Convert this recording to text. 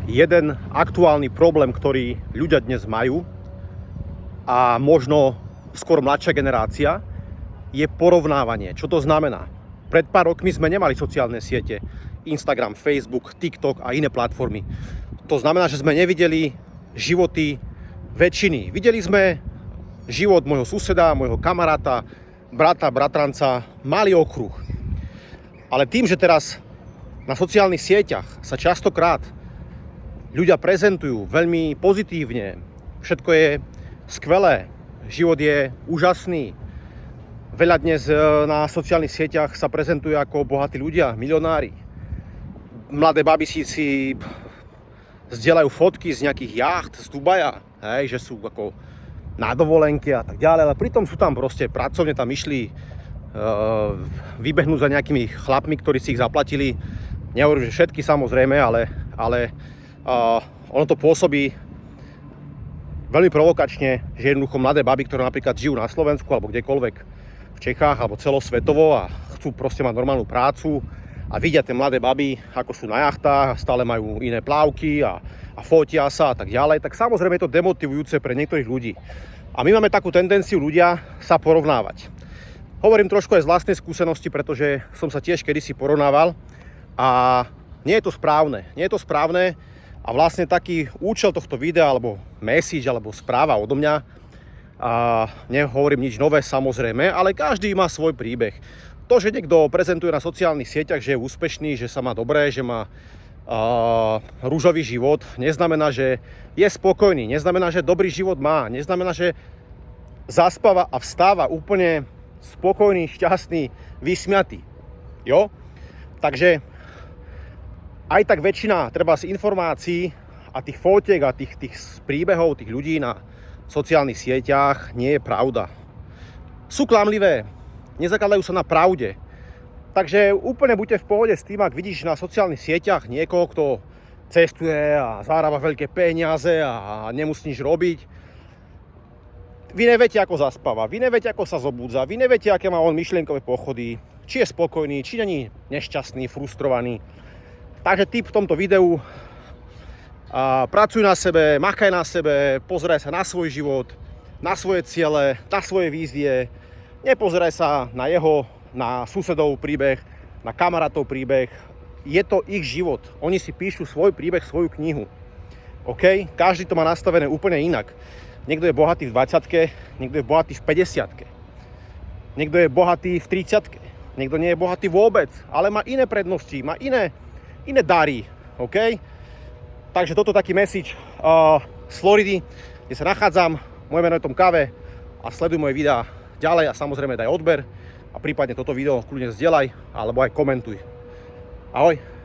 jeden aktuálny problém, ktorý ľudia dnes majú a možno skôr mladšia generácia, je porovnávanie. Čo to znamená? Pred pár rokmi sme nemali sociálne siete, Instagram, Facebook, TikTok a iné platformy. To znamená, že sme nevideli životy väčšiny. Videli sme život môjho suseda, môjho kamaráta, brata, bratranca, malý okruh. Ale tým, že teraz na sociálnych sieťach sa častokrát ľudia prezentujú veľmi pozitívne, všetko je skvelé, život je úžasný. Veľa dnes na sociálnych sieťach sa prezentujú ako bohatí ľudia, milionári. Mladé baby si zdieľajú fotky z nejakých jacht z Dubaja, hej, že sú ako na dovolenke a tak ďalej, ale pritom sú tam proste pracovne tam išli vybehnúť za nejakými chlapmi, ktorí si ich zaplatili. Nehovorím, že všetky samozrejme, ale ono to pôsobí veľmi provokačne, že jednoducho mladé baby, ktoré napríklad žijú na Slovensku alebo kdekoľvek v Čechách alebo celosvetovo a chcú proste mať normálnu prácu a vidia tie mladé baby, ako sú na jachtách a stále majú iné plávky a fotia sa a tak ďalej, tak samozrejme je to demotivujúce pre niektorých ľudí. A my máme takú tendenciu ľudia sa porovnávať. Hovorím trošku aj z vlastnej skúsenosti, pretože som sa tiež kedysi porovnával a nie je to správne. Nie je to správne a vlastne taký účel tohto videa alebo message alebo správa odo mňa, a nehovorím nič nové samozrejme, ale každý má svoj príbeh. To, že niekto prezentuje na sociálnych sieťach, že je úspešný, že sa má dobré, že má rúžový život, neznamená, že je spokojný, neznamená, že dobrý život má, neznamená, že zaspáva a vstáva úplne spokojný, šťastný, vysmiatý. Jo? Takže aj tak väčšina treba z informácií a tých fotiek a tých príbehov tých ľudí na sociálnych sieťach nie je pravda. Sú klamlivé, nezakladajú sa na pravde. Takže úplne buďte v pohode s tým, ak vidíš na sociálnych sieťach niekoho, kto cestuje a zarába veľké peniaze a nemusí nič robiť. Vy neviete, ako zaspáva, vy neviete, ako sa zobúdza, vy neviete, aké má on myšlienkové pochody, či je spokojný, či není nešťastný, frustrovaný. Takže tip v tomto videu: pracuj na sebe, makaj na sebe, pozeraj sa na svoj život, na svoje ciele, na svoje vízie. Nepozeraj sa na na susedov príbeh, na kamarátov príbeh. Je to ich život. Oni si píšu svoj príbeh, svoju knihu. OK? Každý to má nastavené úplne inak. Niekto je bohatý v 20-ke, niekto je bohatý v 50-ke. Niekto je bohatý v 30-ke. Niekto nie je bohatý vôbec, ale má iné prednosti, má iné dary. OK? Takže toto taký message z Floridy, kde sa nachádzam. Moje meno je Tom Kave a sleduj moje videá ďalej a samozrejme daj odber a prípadne toto video kľudne zdieľaj alebo aj komentuj. Ahoj.